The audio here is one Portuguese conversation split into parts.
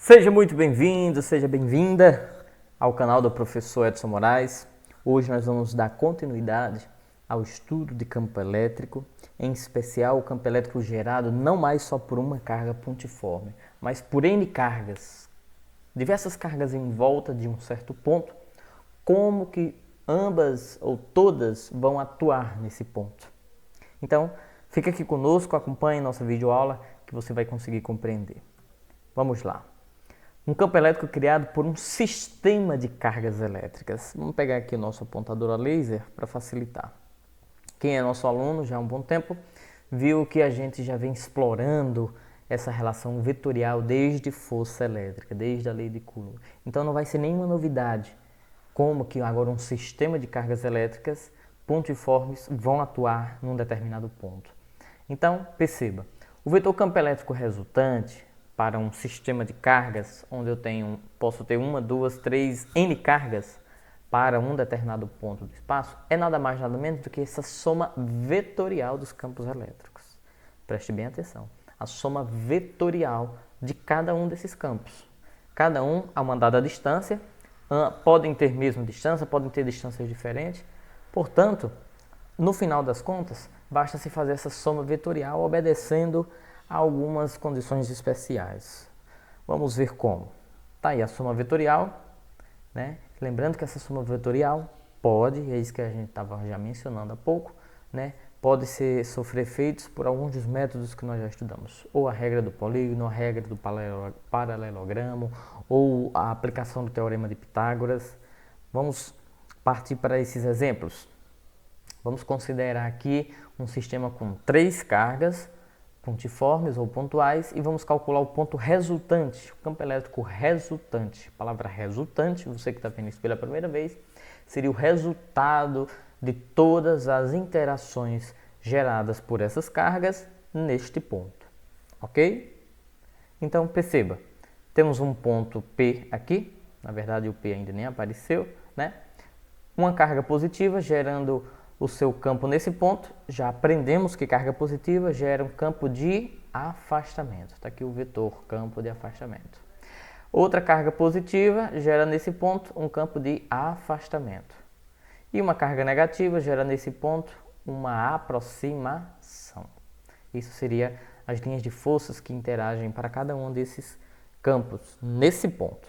Seja muito bem-vindo, seja bem-vinda ao canal do professor Edson Moraes. Hoje nós vamos dar continuidade ao estudo de campo elétrico, em especial o campo elétrico gerado não mais só por uma carga pontiforme, mas por N cargas, diversas cargas em volta de um certo ponto, como que ambas ou todas vão atuar nesse ponto. Então, fica aqui conosco, acompanhe nossa videoaula que você vai conseguir compreender. Vamos lá. Um campo elétrico criado por um sistema de cargas elétricas. Vamos pegar aqui o nosso apontador a laser para facilitar. Quem é nosso aluno já há um bom tempo, viu que a gente já vem explorando essa relação vetorial desde força elétrica, desde a lei de Coulomb. Então não vai ser nenhuma novidade como que agora um sistema de cargas elétricas pontiformes vão atuar num determinado ponto. Então, perceba, o vetor campo elétrico resultante para um sistema de cargas, onde eu posso ter uma, duas, três, N cargas para um determinado ponto do espaço, é nada mais nada menos do que essa soma vetorial dos campos elétricos. Preste bem atenção. A soma vetorial de cada um desses campos. Cada um a uma dada distância, podem ter mesma distância, podem ter distâncias diferentes. Portanto, no final das contas, basta se fazer essa soma vetorial obedecendo a algumas condições especiais. Vamos ver como. Tá aí a soma vetorial, né? Lembrando que essa soma vetorial pode, é isso que a gente estava já mencionando há pouco, né? Pode sofrer efeitos por alguns dos métodos que nós já estudamos. Ou a regra do polígono, a regra do paralelogramo, ou a aplicação do teorema de Pitágoras. Vamos partir para esses exemplos. Vamos considerar aqui um sistema com 3 cargas pontiformes ou pontuais e vamos calcular o ponto resultante, o campo elétrico resultante. A palavra resultante, você que está vendo isso pela primeira vez, seria o resultado de todas as interações geradas por essas cargas neste ponto, ok? Então perceba, temos um ponto P aqui, na verdade o P ainda nem apareceu, né? Uma carga positiva gerando o seu campo nesse ponto. Já aprendemos que carga positiva gera um campo de afastamento. Está aqui o vetor campo de afastamento. Outra carga positiva gera nesse ponto um campo de afastamento. E uma carga negativa gera nesse ponto uma aproximação. Isso seria as linhas de forças que interagem para cada um desses campos nesse ponto.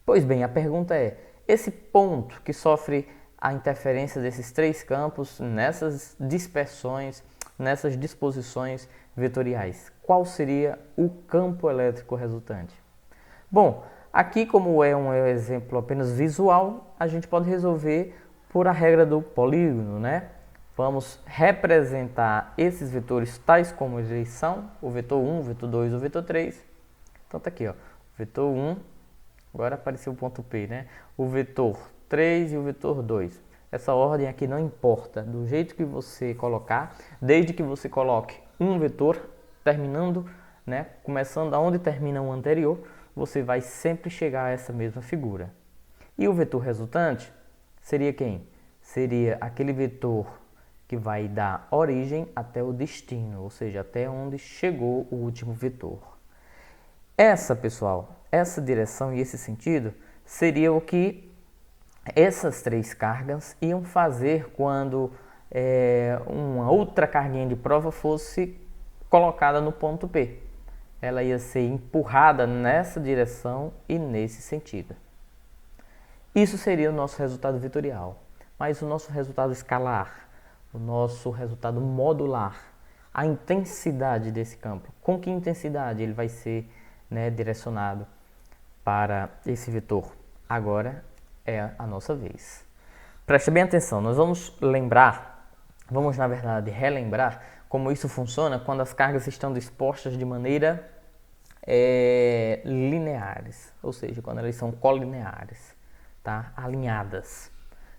Pois bem, a pergunta é, esse ponto que sofre a interferência desses 3 campos nessas dispersões, nessas disposições vetoriais, qual seria o campo elétrico resultante? Bom, aqui como é um exemplo apenas visual, a gente pode resolver por a regra do polígono, né? Vamos representar esses vetores tais como eles são, o vetor 1, o vetor 2, o vetor 3. Então tá aqui, ó, vetor 1, agora apareceu o ponto P, né? O vetor 3 e o vetor 2. Essa ordem aqui não importa, do jeito que você colocar, desde que você coloque um vetor terminando, né, começando aonde termina o anterior, você vai sempre chegar a essa mesma figura. E o vetor resultante seria quem? Seria aquele vetor que vai dar origem até o destino, ou seja, até onde chegou o último vetor. Pessoal, essa direção e esse sentido seria o que essas 3 cargas iam fazer quando uma outra carguinha de prova fosse colocada no ponto P. Ela ia ser empurrada nessa direção e nesse sentido. Isso seria o nosso resultado vetorial. Mas o nosso resultado escalar, o nosso resultado modular, a intensidade desse campo, com que intensidade ele vai ser, né, direcionado para esse vetor? Agora é a nossa vez. Preste bem atenção, nós vamos na verdade relembrar como isso funciona quando as cargas estão dispostas de maneira lineares, ou seja, quando elas são colineares, tá? Alinhadas.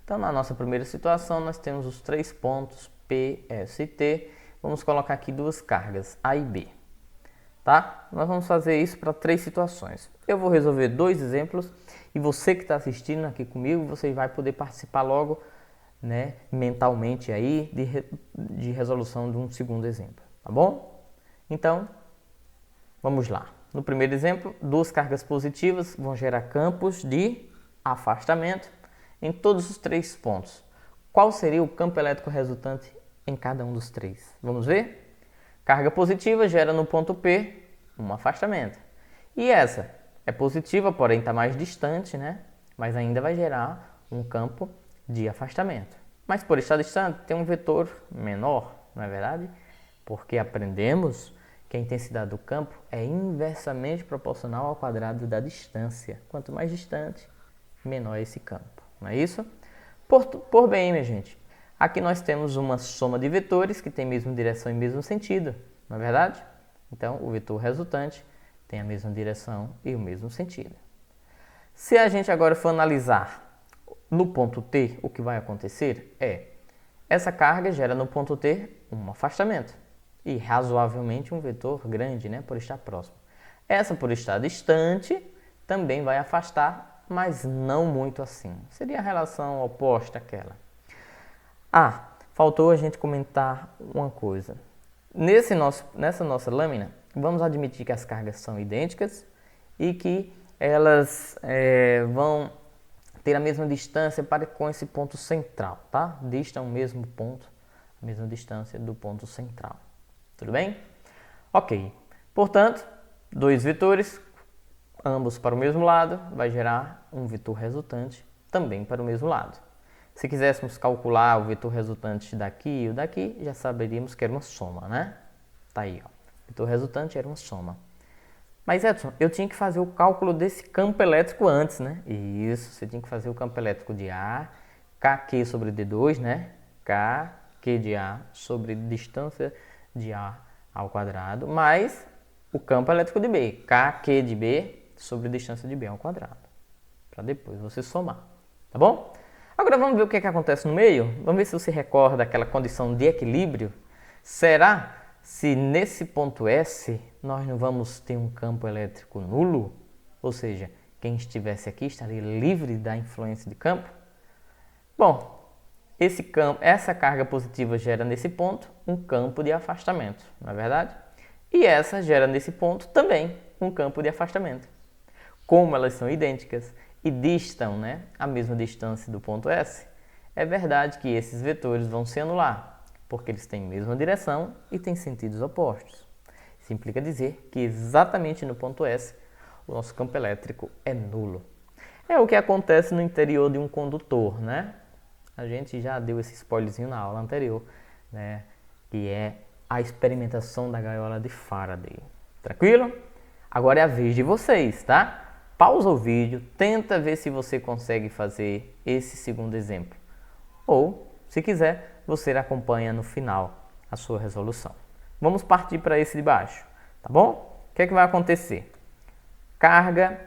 Então na nossa primeira situação nós temos os 3 pontos P, S e T, vamos colocar aqui 2 cargas, A e B. Tá? Nós vamos fazer isso para 3 situações. Eu vou resolver 2 exemplos e você que está assistindo aqui comigo, você vai poder participar logo, né, mentalmente aí de resolução de um segundo exemplo, tá bom? Então, vamos lá. no primeiro exemplo, duas cargas positivas vão gerar campos de afastamento em todos os três pontos. Qual seria o campo elétrico resultante em cada um dos três? Vamos ver? Carga positiva gera no ponto P um afastamento. E essa é positiva, porém está mais distante, né? Mas ainda vai gerar um campo de afastamento. Mas por estar distante, tem um vetor menor, não é verdade? Porque aprendemos que a intensidade do campo é inversamente proporcional ao quadrado da distância. Quanto mais distante, menor é esse campo, não é isso? Por bem, minha gente, aqui nós temos uma soma de vetores que tem mesma direção e mesmo sentido, não é verdade? Então, o vetor resultante tem a mesma direção e o mesmo sentido. Se a gente agora for analisar no ponto T, o que vai acontecer é, essa carga gera no ponto T um afastamento e razoavelmente um vetor grande, né, por estar próximo. Essa, por estar distante, também vai afastar, mas não muito assim. Seria a relação oposta àquela. Faltou a gente comentar uma coisa. Nessa nossa lâmina, vamos admitir que as cargas são idênticas e que elas vão ter a mesma distância com esse ponto central, tá? Distam o mesmo ponto, a mesma distância do ponto central. Tudo bem? Ok. Portanto, dois vetores, ambos para o mesmo lado, vai gerar um vetor resultante também para o mesmo lado. Se quiséssemos calcular o vetor resultante daqui e o daqui, já saberíamos que era uma soma, né? Tá aí, ó. O vetor resultante era uma soma. Mas, Edson, eu tinha que fazer o cálculo desse campo elétrico antes, né? Isso, você tinha que fazer o campo elétrico de A, Kq sobre D2, né? Kq de A sobre distância de A ao quadrado, mais o campo elétrico de B, Kq de B sobre distância de B ao quadrado. Para depois você somar, tá bom? Agora vamos ver o que acontece no meio? Vamos ver se você recorda daquela condição de equilíbrio. Será se nesse ponto S nós não vamos ter um campo elétrico nulo? Ou seja, quem estivesse aqui estaria livre da influência de campo? Bom, essa carga positiva gera nesse ponto um campo de afastamento, não é verdade? E essa gera nesse ponto também um campo de afastamento. Como elas são idênticas e distam, né, a mesma distância do ponto S, é verdade que esses vetores vão se anular, porque eles têm a mesma direção e têm sentidos opostos. Isso implica dizer que exatamente no ponto S o nosso campo elétrico é nulo. É o que acontece no interior de um condutor, né? A gente já deu esse spoilerzinho na aula anterior, né? Que é a experimentação da gaiola de Faraday. Tranquilo? Agora é a vez de vocês, tá? Pausa o vídeo, tenta ver se você consegue fazer esse segundo exemplo. Ou, se quiser, você acompanha no final a sua resolução. Vamos partir para esse de baixo, tá bom? O que é que vai acontecer? Carga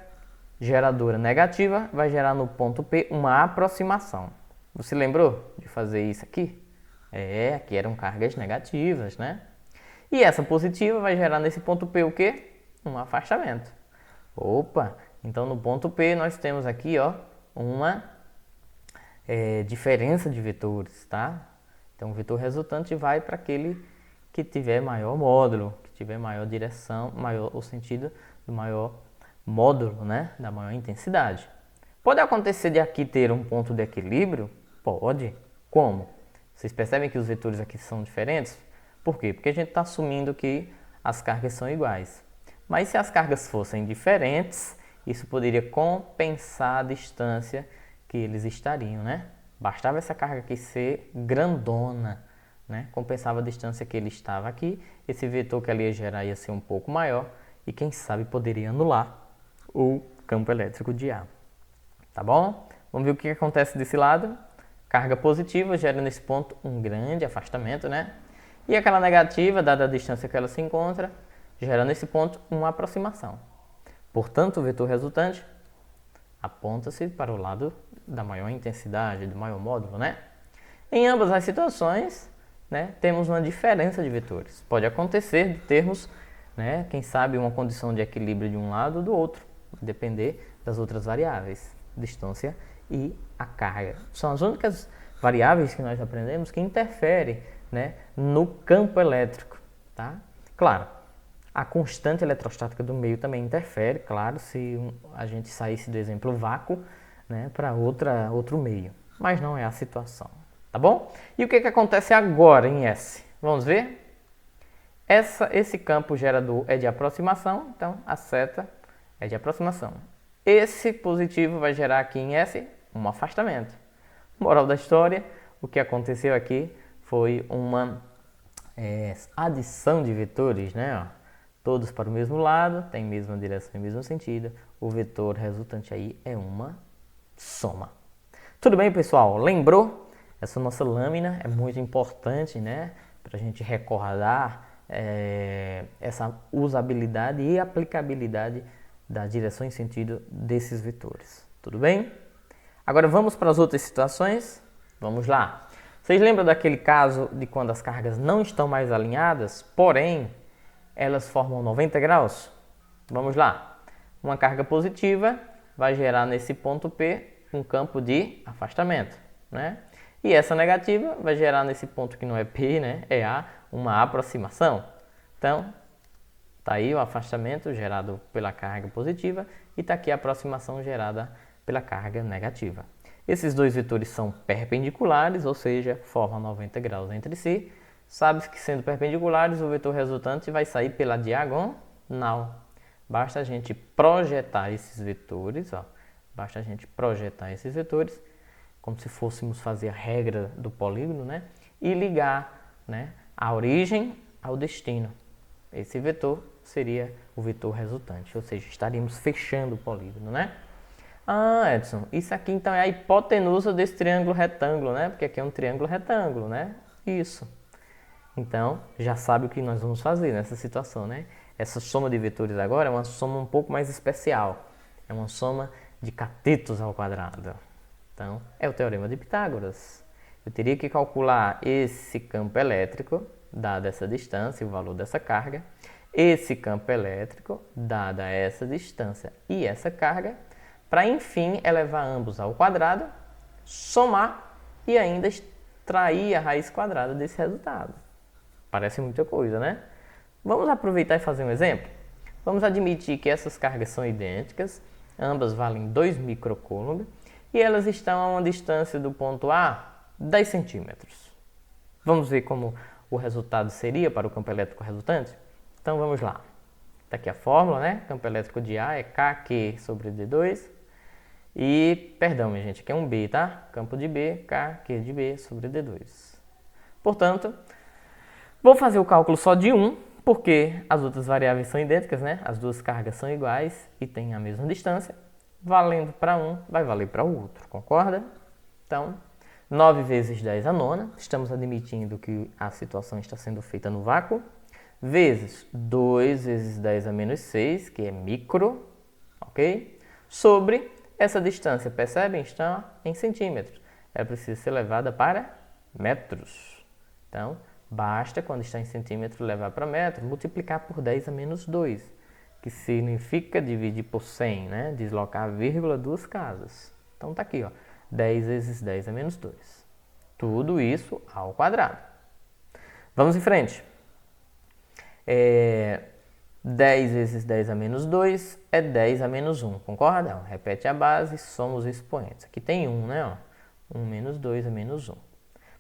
geradora negativa vai gerar no ponto P uma aproximação. Você lembrou de fazer isso aqui? Aqui eram cargas negativas, né? E essa positiva vai gerar nesse ponto P o quê? Um afastamento. Opa! Então no ponto P nós temos aqui, ó, uma diferença de vetores, tá? Então o vetor resultante vai para aquele que tiver maior módulo, que tiver maior direção, o sentido do maior módulo, né? Da maior intensidade. Pode acontecer de aqui ter um ponto de equilíbrio? Pode. Como? Vocês percebem que os vetores aqui são diferentes? Por quê? Porque a gente está assumindo que as cargas são iguais. Mas se as cargas fossem diferentes, isso poderia compensar a distância que eles estariam, né? Bastava essa carga aqui ser grandona, né? Compensava a distância que ele estava aqui, esse vetor que ali ia gerar ia ser um pouco maior e quem sabe poderia anular o campo elétrico de A. Tá bom? Vamos ver o que acontece desse lado. Carga positiva gera nesse ponto um grande afastamento, né? E aquela negativa, dada a distância que ela se encontra, gera nesse ponto uma aproximação. Portanto, o vetor resultante aponta-se para o lado da maior intensidade, do maior módulo, né? Em ambas as situações, né, temos uma diferença de vetores. Pode acontecer de termos, né, quem sabe, uma condição de equilíbrio de um lado ou do outro, depender das outras variáveis, distância e a carga. São as únicas variáveis que nós aprendemos que interferem, né, no campo elétrico, tá? Claro, A constante eletrostática do meio também interfere, claro, se a gente saísse do exemplo vácuo, né, para outro meio. Mas não é a situação, tá bom? E o que acontece agora em S? Vamos ver? Esse campo gerador é de aproximação, então a seta é de aproximação. Esse positivo vai gerar aqui em S um afastamento. Moral da história, o que aconteceu aqui foi uma adição de vetores, né? Ó. Todos para o mesmo lado, tem mesma direção e mesmo sentido. O vetor resultante aí é uma soma. Tudo bem, pessoal? Lembrou? Essa nossa lâmina é muito importante, né? Para a gente recordar essa usabilidade e aplicabilidade da direção e sentido desses vetores. Tudo bem? Agora vamos para as outras situações? Vamos lá. Vocês lembram daquele caso de quando as cargas não estão mais alinhadas, porém elas formam 90 graus? Vamos lá. Uma carga positiva vai gerar nesse ponto P um campo de afastamento, né? E essa negativa vai gerar nesse ponto que não é P, né? É A, uma aproximação. Então, tá aí o afastamento gerado pela carga positiva e tá aqui a aproximação gerada pela carga negativa. Esses dois vetores são perpendiculares, ou seja, formam 90 graus entre si. Sabe que sendo perpendiculares, o vetor resultante vai sair pela diagonal. Basta a gente projetar esses vetores, ó. Basta a gente projetar esses vetores, como se fôssemos fazer a regra do polígono, né? E ligar, né, a origem ao destino. Esse vetor seria o vetor resultante, ou seja, estaríamos fechando o polígono, né? Ah, Edson, isso aqui então é a hipotenusa desse triângulo retângulo, né? Porque aqui é um triângulo retângulo, né? Isso. Então, já sabe o que nós vamos fazer nessa situação, né? Essa soma de vetores agora é uma soma um pouco mais especial. É uma soma de catetos ao quadrado. Então, é o teorema de Pitágoras. Eu teria que calcular esse campo elétrico, dada essa distância, o valor dessa carga, esse campo elétrico, dada essa distância e essa carga, para enfim elevar ambos ao quadrado, somar e ainda extrair a raiz quadrada desse resultado. Parece muita coisa, né? Vamos aproveitar e fazer um exemplo? Vamos admitir que essas cargas são idênticas, ambas valem 2 microcoulomb e elas estão a uma distância do ponto A 10 centímetros. Vamos ver como o resultado seria para o campo elétrico resultante? Então vamos lá. Está aqui a fórmula, né? Campo elétrico de A é KQ sobre D2. E, perdão, minha gente, aqui é um B, tá? Campo de B, KQ de B sobre D2. Portanto, vou fazer o cálculo só de um, porque as outras variáveis são idênticas, né? As duas cargas são iguais e têm a mesma distância. Valendo para um, vai valer para o outro, concorda? Então, 9 vezes 10 a nona, estamos admitindo que a situação está sendo feita no vácuo, vezes 2 vezes 10 a menos 6, que é micro, ok? Sobre essa distância, percebem? Está em centímetros. Ela precisa ser levada para metros. Então, basta, quando está em centímetro, levar para metro, multiplicar por 10 a menos 2, que significa dividir por 100, né? Deslocar a vírgula duas casas. Então, está aqui, ó, 10 vezes 10 a menos 2. Tudo isso ao quadrado. Vamos em frente. 10 vezes 10 a menos 2 é 10 a menos 1, concorda? Repete a base, soma os expoentes. Aqui tem 1, né? Ó. 1 menos 2 é menos 1.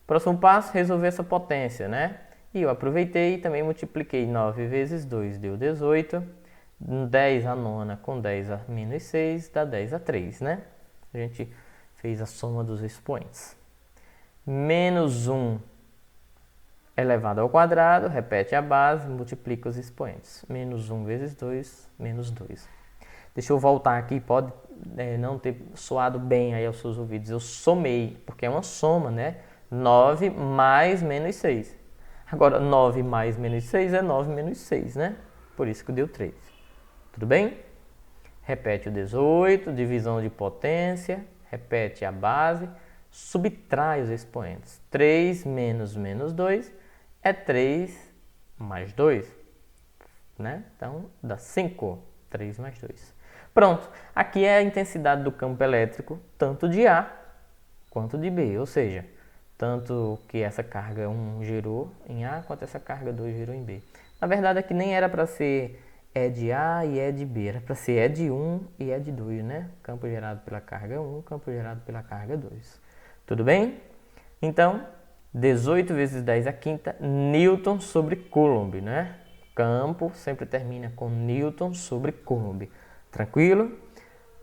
Próximo passo, resolver essa potência, né? E eu aproveitei e também multipliquei 9 vezes 2, deu 18. 10 a nona com 10 a menos 6 dá 10 a 3, né? A gente fez a soma dos expoentes. Menos 1 elevado ao quadrado, repete a base, multiplica os expoentes. Menos 1 vezes 2, menos 2. Deixa eu voltar aqui, pode não ter soado bem aí aos seus ouvidos. Eu somei, porque é uma soma, né? 9 mais menos 6. Agora, 9 mais menos 6 é 9 menos 6, né? Por isso que deu 3. Tudo bem? Repete o 18, divisão de potência, repete a base, subtrai os expoentes. 3 menos menos 2 é 3 mais 2, né? Então, dá 5, 3 mais 2. Pronto, aqui é a intensidade do campo elétrico, tanto de A quanto de B, ou seja, tanto que essa carga 1 gerou em A, quanto essa carga 2 gerou em B. Na verdade aqui nem era para ser E de A e E de B, era para ser E de 1 e E de 2, né? Campo gerado pela carga 1, campo gerado pela carga 2. Tudo bem? Então, 18 vezes 10 a quinta, Newton sobre Coulomb, né? Campo sempre termina com Newton sobre Coulomb. Tranquilo?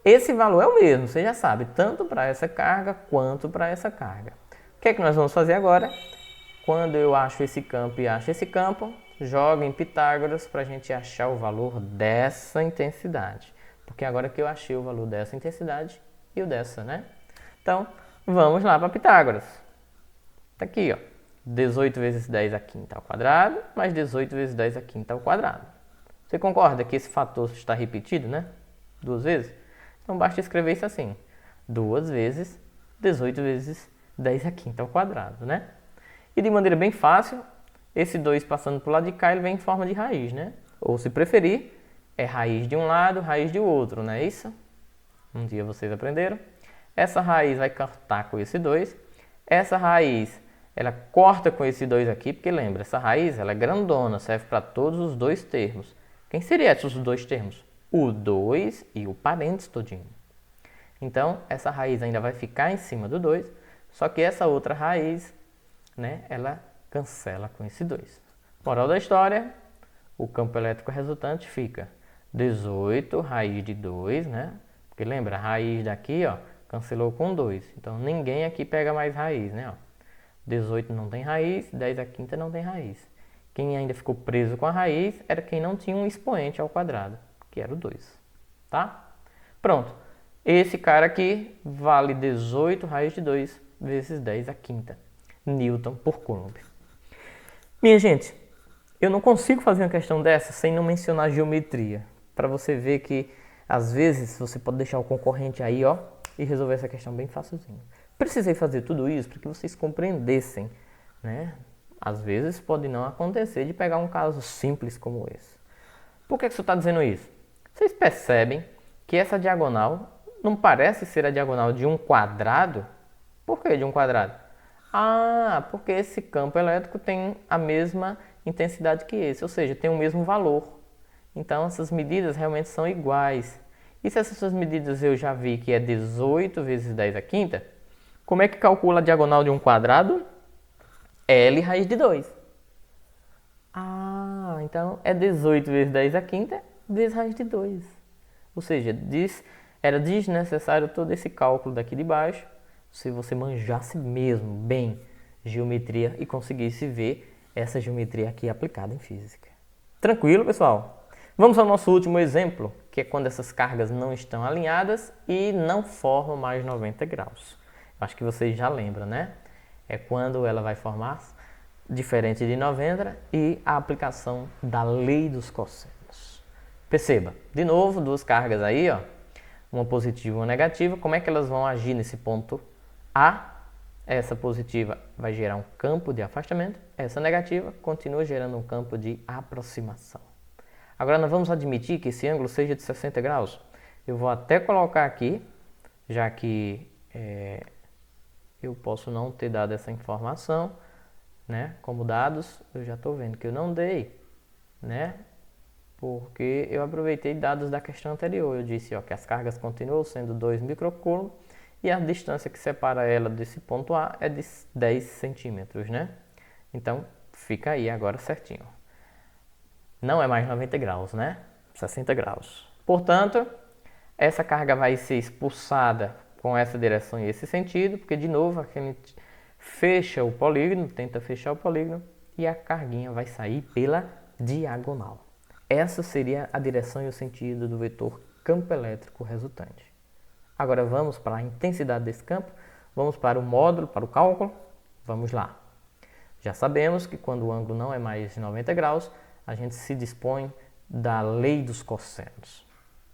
Esse valor é o mesmo, você já sabe, tanto para essa carga quanto para essa carga. O que é que nós vamos fazer agora? Quando eu acho esse campo e acho esse campo, jogo em Pitágoras para a gente achar o valor dessa intensidade. Porque agora que eu achei o valor dessa intensidade e o dessa, né? Então, vamos lá para Pitágoras. Está aqui, ó. 18 vezes 10 a quinta ao quadrado, mais 18 vezes 10 a quinta ao quadrado. Você concorda que esse fator está repetido, né? 2 vezes? Então, basta escrever isso assim. 2 vezes 18 vezes 10 a quinta ao quadrado, né? E de maneira bem fácil, esse 2 passando para o lado de cá, ele vem em forma de raiz, né? Ou se preferir, é raiz de um lado, raiz de outro, não é isso? Um dia vocês aprenderam. Essa raiz vai cortar com esse 2. Essa raiz, ela corta com esse 2 aqui, porque lembra, essa raiz ela é grandona, serve para todos os dois termos. Quem seriam esses dois termos? O 2 e o parênteses todinho. Então, essa raiz ainda vai ficar em cima do 2, só que essa outra raiz, né, ela cancela com esse 2. Moral da história, o campo elétrico resultante fica 18 raiz de 2, né? Porque lembra, a raiz daqui, ó, cancelou com 2. Então, ninguém aqui pega mais raiz, né? Ó. 18 não tem raiz, 10 a quinta não tem raiz. Quem ainda ficou preso com a raiz era quem não tinha um expoente ao quadrado, que era o 2. Tá? Pronto. Esse cara aqui vale 18 raiz de 2 vezes 10 a quinta. Newton por Coulomb. Minha gente, eu não consigo fazer uma questão dessa sem não mencionar geometria. Para você ver que, às vezes, você pode deixar o concorrente aí, ó, e resolver essa questão bem facilzinho. Precisei fazer tudo isso para que vocês compreendessem, né? Às vezes pode não acontecer de pegar um caso simples como esse. Por que você está dizendo isso? Vocês percebem que essa diagonal não parece ser a diagonal de um quadrado? Por que de um quadrado? Ah, porque esse campo elétrico tem a mesma intensidade que esse, ou seja, tem o mesmo valor. Então essas medidas realmente são iguais. E se essas medidas eu já vi que é 18 vezes 10 a quinta, como é que calcula a diagonal de um quadrado? L raiz de 2. Ah, então é 18 vezes 10 a quinta vezes raiz de 2. Ou seja, era desnecessário todo esse cálculo daqui de baixo, se você manjasse mesmo bem geometria e conseguisse ver essa geometria aqui aplicada em física. Tranquilo, pessoal? Vamos ao nosso último exemplo, que é quando essas cargas não estão alinhadas e não formam mais 90 graus. Acho que vocês já lembram, né? É quando ela vai formar diferente de 90 e a aplicação da lei dos cossenos. Perceba, de novo, duas cargas aí, ó, uma positiva e uma negativa. Como é que elas vão agir nesse ponto A? Essa positiva vai gerar um campo de afastamento, essa negativa continua gerando um campo de aproximação. Agora nós vamos admitir que esse ângulo seja de 60 graus. Eu vou até colocar aqui, já que eu posso não ter dado essa informação, né? Como dados, eu já estou vendo que eu não dei, né? Porque eu aproveitei dados da questão anterior. Eu disse, ó, que as cargas continuam sendo 2 microcoulomb e a distância que separa ela desse ponto A é de 10 centímetros, né? Então, fica aí agora certinho. Não é mais 90 graus, né? 60 graus. Portanto, essa carga vai ser expulsada com essa direção e esse sentido, porque de novo aqui a gente fecha o polígono, tenta fechar o polígono e a carguinha vai sair pela diagonal. Essa seria a direção e o sentido do vetor campo elétrico resultante. Agora vamos para a intensidade desse campo, vamos para o módulo, para o cálculo, vamos lá. Já sabemos que quando o ângulo não é mais de 90 graus, a gente se dispõe da lei dos cossenos,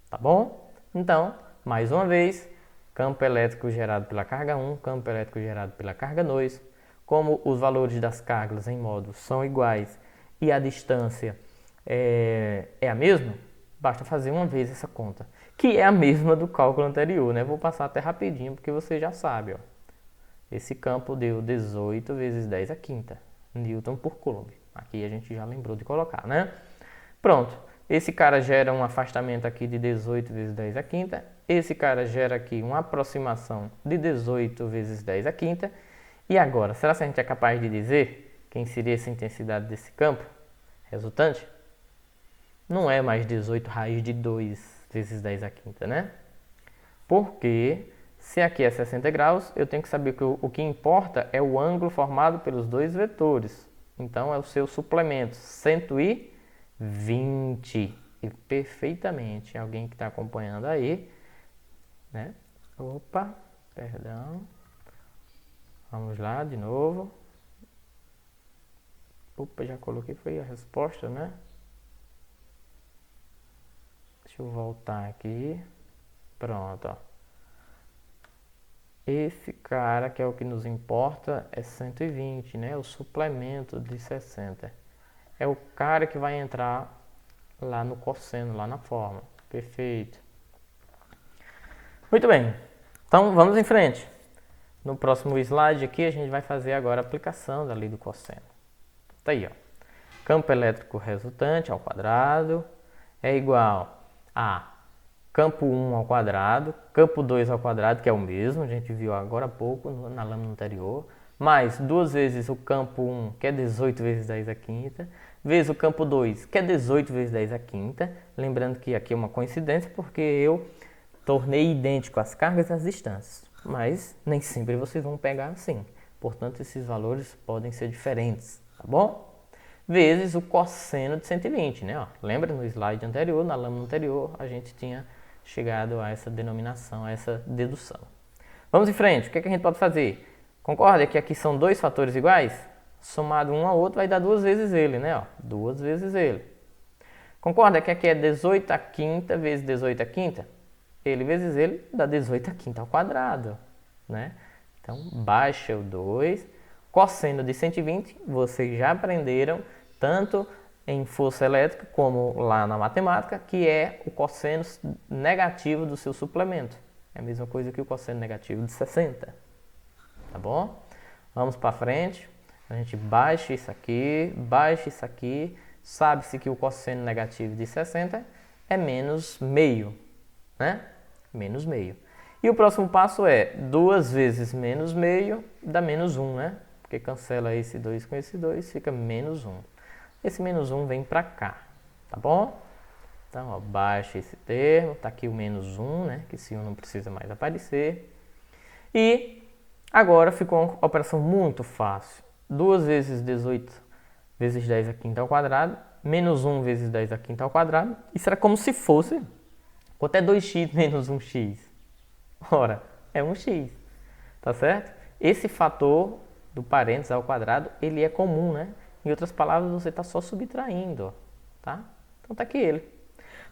tá bom? Então, mais uma vez, campo elétrico gerado pela carga 1, campo elétrico gerado pela carga 2, como os valores das cargas em módulos são iguais e a distância é a mesma, basta fazer uma vez essa conta, que é a mesma do cálculo anterior, né? Vou passar até rapidinho, porque você já sabe, ó. Esse campo deu 18 vezes 10 a quinta, Newton por Coulomb. Aqui a gente já lembrou de colocar, né? Pronto. Esse cara gera um afastamento aqui de 18 vezes 10 à quinta. Esse cara gera aqui uma aproximação de 18 vezes 10 à quinta. E agora, será que a gente é capaz de dizer quem seria essa intensidade desse campo resultante? Não é mais 18 raiz de 2 vezes 10 à quinta, né? Porque se aqui é 60 graus, eu tenho que saber que o que importa é o ângulo formado pelos dois vetores. Então é o seu suplemento, 120. E perfeitamente, alguém que está acompanhando aí, né? Opa, perdão. Vamos lá de novo. Opa, já coloquei, foi a resposta, né? Deixa eu voltar aqui. Pronto, ó. Esse cara, que é o que nos importa, é 120, né? O suplemento de 60. É o cara que vai entrar lá no cosseno, lá na fórmula. Perfeito. Muito bem. Então, vamos em frente. No próximo slide aqui, a gente vai fazer agora a aplicação da lei do cosseno. Tá aí, ó. Campo elétrico resultante ao quadrado é igual a campo 1 ao quadrado, campo 2 ao quadrado, que é o mesmo, a gente viu agora há pouco na lâmina anterior, mais 2 vezes o campo 1, que é 18 vezes 10 à quinta, vezes o campo 2, que é 18 vezes 10 à quinta. Lembrando que aqui é uma coincidência, porque eu tornei idêntico as cargas e as distâncias, mas nem sempre vocês vão pegar assim. Portanto, esses valores podem ser diferentes, tá bom? Vezes o cosseno de 120, né? Ó, lembra no slide anterior, na lâmina anterior, a gente tinha chegado a essa denominação, a essa dedução. Vamos em frente, o que a gente pode fazer? Concorda que aqui são dois fatores iguais? Somado um ao outro vai dar 2 vezes ele, né? Ó, 2 vezes ele. Concorda que aqui é 18 à quinta vezes 18 à quinta? Ele vezes ele dá 18 à quinta ao quadrado, né? Então, baixa o 2. Cosseno de 120, vocês já aprenderam tanto em força elétrica como lá na matemática, que é o cosseno negativo do seu suplemento. É a mesma coisa que o cosseno negativo de 60. Tá bom? Vamos para frente. A gente baixa isso aqui. Sabe-se que o cosseno negativo de 60 é menos meio, né? Menos meio. E o próximo passo é 2 vezes menos meio dá menos 1, né? Porque cancela esse 2 com esse 2, fica menos 1. Esse menos 1 vem para cá, tá bom? Então, ó, baixa esse termo, tá aqui o menos 1, né? Que esse 1 não precisa mais aparecer. E agora ficou uma operação muito fácil. 2 vezes 18 vezes 10 à quinta ao quadrado, menos 1 vezes 10 à quinta ao quadrado. Isso era como se fosse, quanto é 2x menos 1x? Ora, é 1x, tá certo? Esse fator do parênteses ao quadrado, ele é comum, né? Em outras palavras, você está só subtraindo, tá? Então tá aqui ele.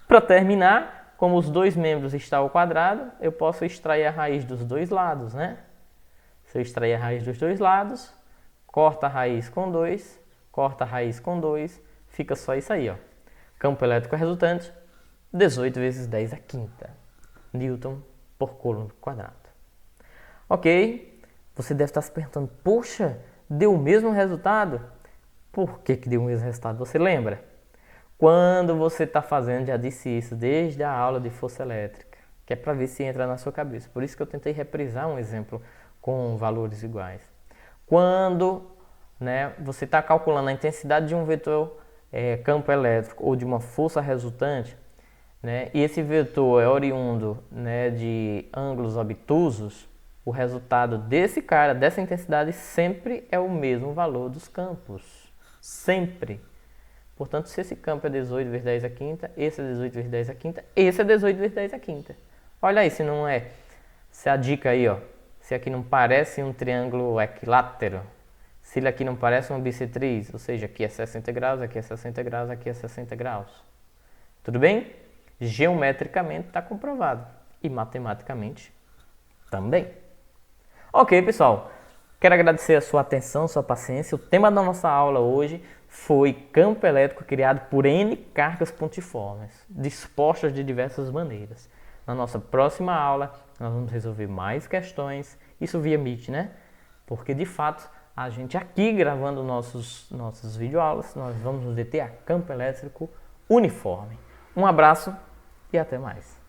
Para terminar, como os dois membros estão ao quadrado, eu posso extrair a raiz dos dois lados, né? Se eu extrair a raiz dos dois lados, corta a raiz com 2, corta a raiz com 2, fica só isso aí, ó. Campo elétrico resultante, 18 vezes 10 à quinta Newton por coulomb quadrado. Ok? Você deve estar se perguntando, poxa, deu o mesmo resultado? Por que deu o mesmo resultado? Você lembra? Quando você está fazendo, já disse isso desde a aula de força elétrica, que é para ver se entra na sua cabeça. Por isso que eu tentei reprisar um exemplo com valores iguais. Quando, né, você está calculando a intensidade de um vetor campo elétrico ou de uma força resultante, né, e esse vetor é oriundo, né, de ângulos obtusos, o resultado desse cara, dessa intensidade, sempre é o mesmo valor dos campos. Sempre. Portanto, se esse campo é 18 vezes 10 à quinta, esse é 18 vezes 10 à quinta, esse é 18 vezes 10 à quinta. Olha aí se não é. Se a dica aí, ó. Se aqui não parece um triângulo equilátero, se ele aqui não parece uma bissetriz, ou seja, aqui é 60 graus, aqui é 60 graus, aqui é 60 graus. Tudo bem? Geometricamente está comprovado. E matematicamente também. Ok, pessoal. Quero agradecer a sua atenção, sua paciência. O tema da nossa aula hoje foi campo elétrico criado por N cargas pontiformes, dispostas de diversas maneiras. Na nossa próxima aula, nós vamos resolver mais questões, isso via Meet, né? Porque, de fato, a gente aqui gravando nossas videoaulas. Nós vamos nos deter a campo elétrico uniforme. Um abraço e até mais.